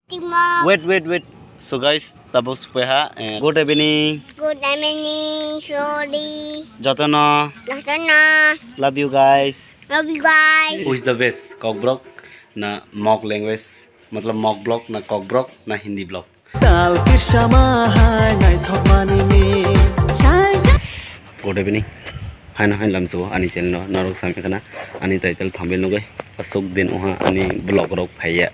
Wait. So guys, tapos kuya good evening. Good evening, sorry. Jatana. Love you guys. Love you guys. Who is the best? Cockbrock na mock language, मतलब mock block na cockbrock na Hindi block. Good evening. Hai lam so ani channel no narok sami kana ani title thumbnail no gai asok din oha ani blog rok phaya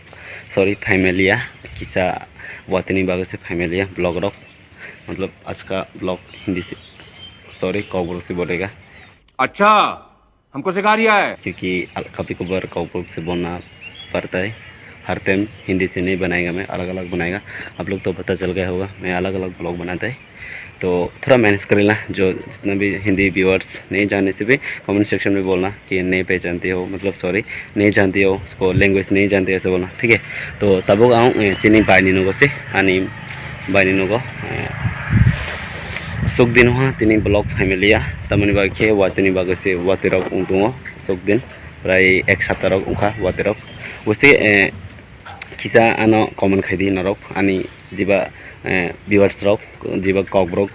sorry family ya kisa watनी बाग से family है blog rock मतलब आज का blog Hindi से sorry कॉकब्रोक से बोलेगा। अच्छा हमको सिखा रिया है क्योंकि कभी कभार कॉकब्रोक से बोलना पड़ता है। हर टाइम हिंदी से नहीं बनाएगा, मैं अलग अलग बनाएगा। आप लोग तो पता चल गया होगा मैं अलग अलग ब्लॉग बनाता है, तो थोड़ा मैनेज कर लेना। जो जितना भी हिंदी व्यूअर्स नहीं जानने से भी कमेंट सेक्शन में बोलना कि नहीं पहचानते हो, मतलब सॉरी नहीं जानते हो उसको, लैंग्वेज नहीं जानते हो ऐसे बोलना, ठीक है। तो तब आऊँ चीनी बाइनिनो को से आनी बाइनिनो को सुख दिन हुआ तीन ब्लॉग फैमिलिया तमनि बागे वातनी बागे से वातेरक उंटुओ सुख दिन प्राय एक सप्ताह उखा वातेरक उसे किसा आनो कॉमन खाई नरक आनी जीवा व्यूअर्स रक जीवा कॉकब्रोक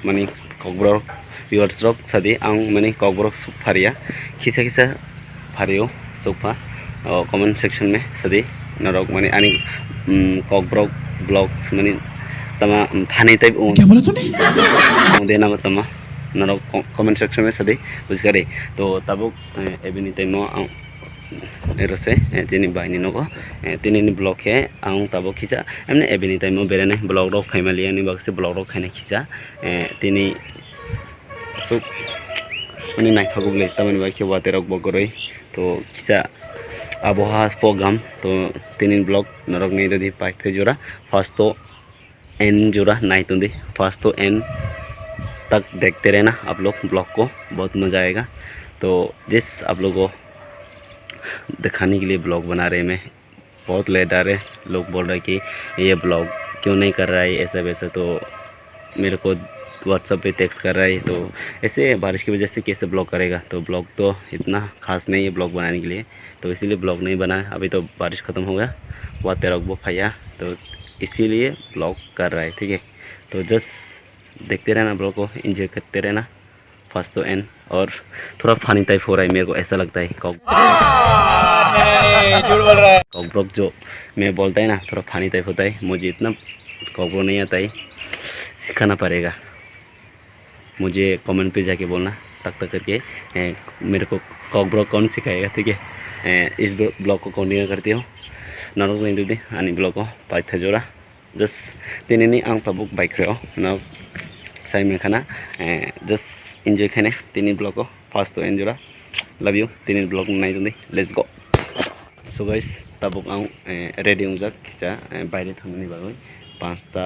मानी कॉकब्रोक व्यूअर्स रक सदी आं मानी कॉकब्रोक सुख फारिया किसा फारियो सुखा कमेंट सेक्शन में सदी नरक मानी आनी कॉकब्रोक ब्लॉग्स मानी तमा फानी टाइप दे नाम तमा नरक कमेंट सेक्शन में सदी बुझ करे। तो तब एवनी टाइम नो रसे जिनी बाइनी नको तीन ब्लॉग है आऊँ तब खींचा एमने एवनी टाइम बेराने ब्लॉग रक फैमिली बाग से ब्लॉग रक खाने खींचा तीन सब मानी नाइफागो ले तमनि बागे वातेरक बगरई तो खींचा आबहावा प्रोग्राम तो तीन ब्लॉग नरक नहीं दे पाइप जोड़ा फर्स्ट तो एन जोड़ा नाइट तुंदी फर्स्ट तो एन तक देखते रहना आप लोग ब्लॉग को, बहुत मज़ा आएगा। तो जिस आप लोगों को दिखाने के लिए ब्लॉग बना रहे मैं बहुत लेट आ रहे लोग बोल रहे कि ये ब्लॉग क्यों नहीं कर रहा है ऐसा वैसा, तो मेरे को व्हाट्सएप पे टेक्स्ट कर रहा है। तो ऐसे बारिश की वजह से कैसे ब्लॉग करेगा, तो ब्लॉग तो इतना ख़ास नहीं है ब्लॉग बनाने के लिए, तो इसीलिए ब्लॉग नहीं बना। अभी तो बारिश ख़त्म हो गया वातेरक वो फैया, तो इसीलिए ब्लॉग कर रहा है, ठीक है। तो जस्ट देखते रहना ब्लॉग को, एंजॉय करते रहना फर्स्ट तो एंड। और थोड़ा फनी टाइप हो रहा है मेरे को ऐसा लगता है कॉकब्रोक जो मैं बोलता है ना थोड़ा फनी टाइप होता है। मुझे इतना कॉकब्रोक नहीं आता है, सिखाना पड़ेगा मुझे। कमेंट पे जाके बोलना तक करके मेरे को कॉकब्रोक कौन सिखाएगा, ठीक है। इस ब्लॉग को कंटिन्यू करती हो नरक नहीं दे आनी ब्लॉग को पाइप जोड़ा जस्ट तीन नहीं आं तब बाइक न साई में खाना जस्ट एंजॉय खाने तीन ब्लॉग को फर्स्ट तो एंजॉय लव यू तीन ब्लॉग नहीं दूँ लेट्स गो। सो गाइस तब आं रेडी हूँ खींचा बाहर थाने बागे 5टा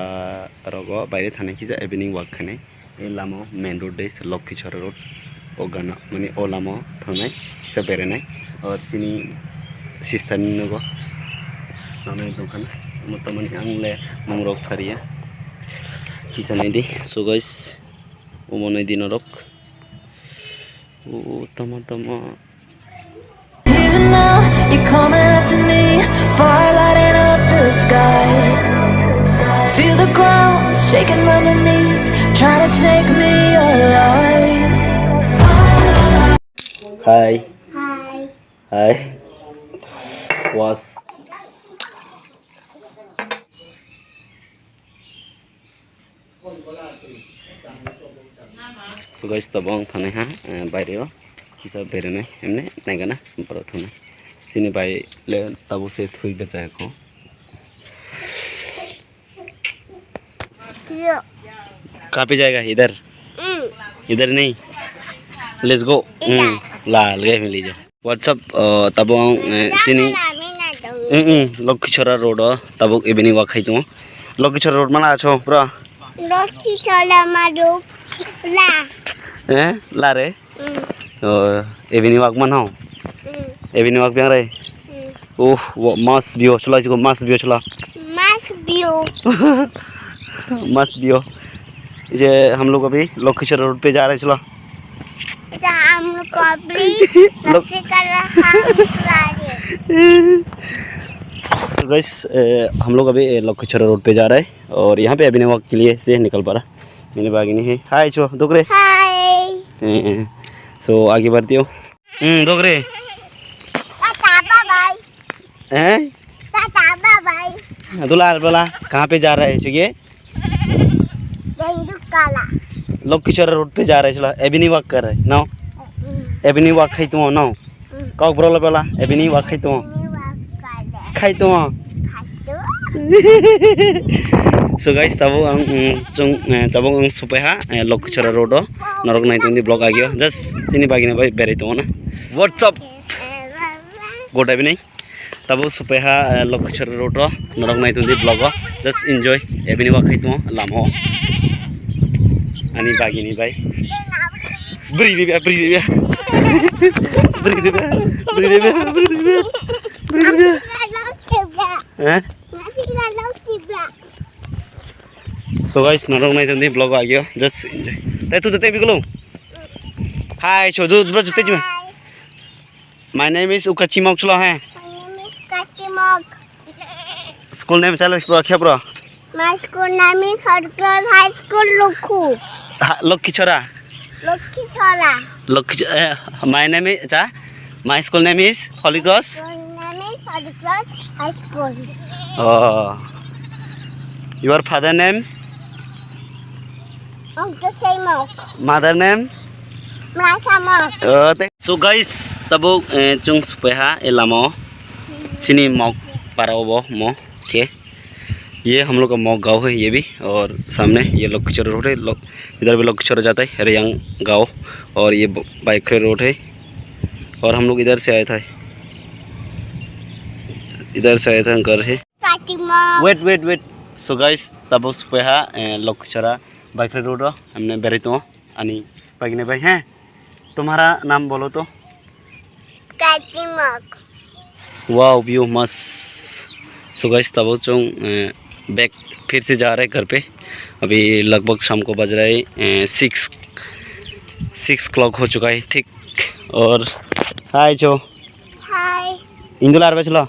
रग बाहर थाने खींचा इवनिंग वाक खाने लामा मेन रोड दे लक्ष्मीचर रोड ओ गाना माने ओ लामा थांनाय खींचा बेरायनाय और तीन सिस्टार नगो नाम दखान मतलब आंले मंगरक फारिया खींचा नहीं दी। सो गाइस वो नहीं दी नरक ओ तमा Even now you're coming up to me, fire lighting up the sky. Feel the ground shaking underneath, trying to take me alive. Hi was so guys तब थाने हाँ बाहर किसा बेराने एमने नायगाना बर थाने चीनी बाई ले तब से थुई बचाए को कहाँ पे जाएगा इधर नहीं लेट्स गो ला लगे मिली जा व्हाट्सअप तब चीनी लक्ष्मीचरा रोड तब इवनिंग वाक खाई तुम लक्ष्मीचरा रोड माना छो पूरा लक्ष्मीचरा मारो ला रे इवनिंग वाक मन हो इवनिंग वाक बेंग रे ओह वो मस्त व्यू चला इसको मस्त व्यू ये हम लोग अभी लक्ष्मीचर रोड पे जा रहे हैं। चलो हम लोग अभी कर रहा है। तो गाइस हम लोग अभी लखीचौरा रोड पे जा रहे हैं और यहाँ पे अभी वक्त के लिए से निकल पा रहा मेरी बागिनी है। हाय चो दोगरे हाय सो आगे बढ़ती हो दोगरे टाटा बाय बाय हैं टाटा बाय बाय दुलाल बोला कहाँ पे जा रहा है चुके जय काला लखीचौरा रोड पे जा रहे चलो एबिनी वॉक कर रहे नाउ एबिनी वॉक खाई तुम नाउ कौक ब्रोला बोला एबिनी वॉक खाई तुम खाई तुम so guys tabo ang tabong ang supeha lkhicora road norok nai tundi blog agyo just sini bagina bai berai to na what's up good evening tabo supeha lkhicora road norok nai tundi blog just enjoy evening walk to lamo ani bagini bai bri bri eh so guys norok nai tundi blog agyo just enjoy tai tu tete biglo hi chodu bro jute jme my name is ukachimok chlo hai school name chalo kya bro My school name is Hardcross High School Lokhu. Lkhicora my name is my school name is Holy Cross. Your name is Hardcross High School. Oh, your father name, Uncle Samok. mother name. Samok. So guys tabo chung supeha elamo sini mok parawo mo के ये हम लोग का mock गांव है ये भी और सामने ये लखीचौरा रोड है इधर भी लखीचौरा जाता है रियांग गांव और ये बाइखरे रोड है और हम लोग इधर से आए थे घर है वेट सो गाइस तब सुपेहा लखीचौरा बाइखरे रोड हमने बेरे तो आनी बागिने भाई हैं तुम्हारा नाम बोलो तो वाओ व्यू मस्त सो गाइस तब बैक फिर से जा रहे घर पे अभी लगभग शाम को बज रहा है 6 o'clock हो चुका है ठीक और हाय चो हाय इंदुलार पे चलो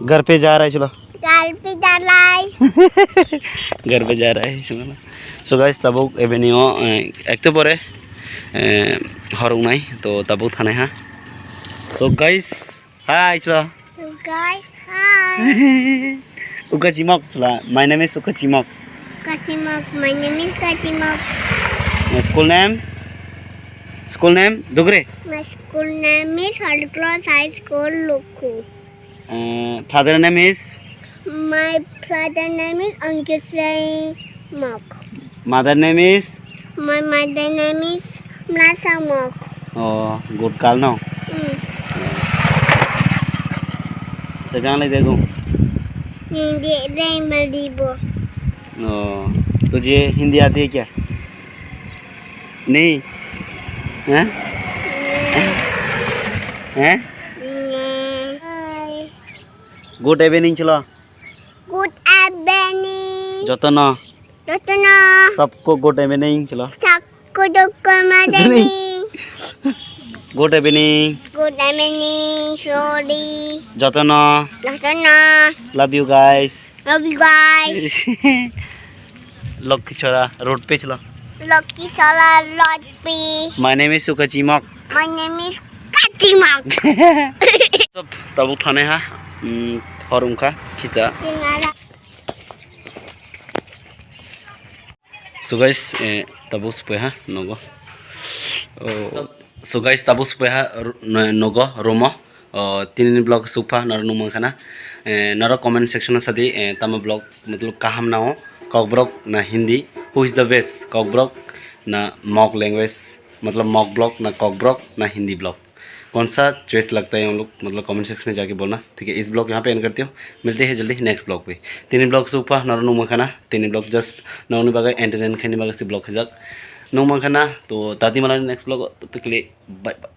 घर पे जा रहा है चलो घर पे जा रहा है चलो सो गाइस तब एवेन्यू एक तो परे हरंग नाई तो तब थाने हाँ सो गाइस हाय चलो Ukachimok chula my name is Ukachimok. My name is Katimok. School name Dugre. My school name is Hardcross High School Lokhu. Father name is My father name is Uncle Samok. mother name is My mother name is Samok. oh good call no jangan lagi देखो तुझे हिंदी आती है क्या नहीं हैं हैं good evening चलो Good evening. जतन सबको गुड इवनिंग चलो गुड इवनिंग Sorry. जतन love you guys Love you guys. Lakhichaura road पे चलो Lkhicora Road P. My name is Ukachimok My name is Katimok. सब तब उठाने हा और उनका खींचा सो गाइस तब उस पे हा नगो सो गाइस तब उस पे हा नगो रोमो तीन ब्लॉग सुपा नर नुमखाना नर कमेंट सेक्शन सदी तम ब्लॉग मतलब कहम ना हो कॉकब्रॉक ना Hindi who is the best Kokborok ना मॉक लैंग्वेज मतलब मॉक ब्लॉग ना कॉकब्रॉक ना हिंदी ब्लॉग कौन सा चॉइस लगता है हम लोग मतलब कमेंट सेक्शन में जाके बोलना ठीक है। इस ब्लॉग यहाँ पे एंड करते हो मिलते हैं जल्दी नेक्स्ट ब्लॉग पे तीन ब्लॉग सुपा नर नुमखाना तीन ब्लॉग जस्ट नौनी बागा एंटरटेन खानी बागा से ब्लॉग है जग नुमखाना तो ताती मला नेक्स्ट ब्लॉग तो के लिए बाय बाय।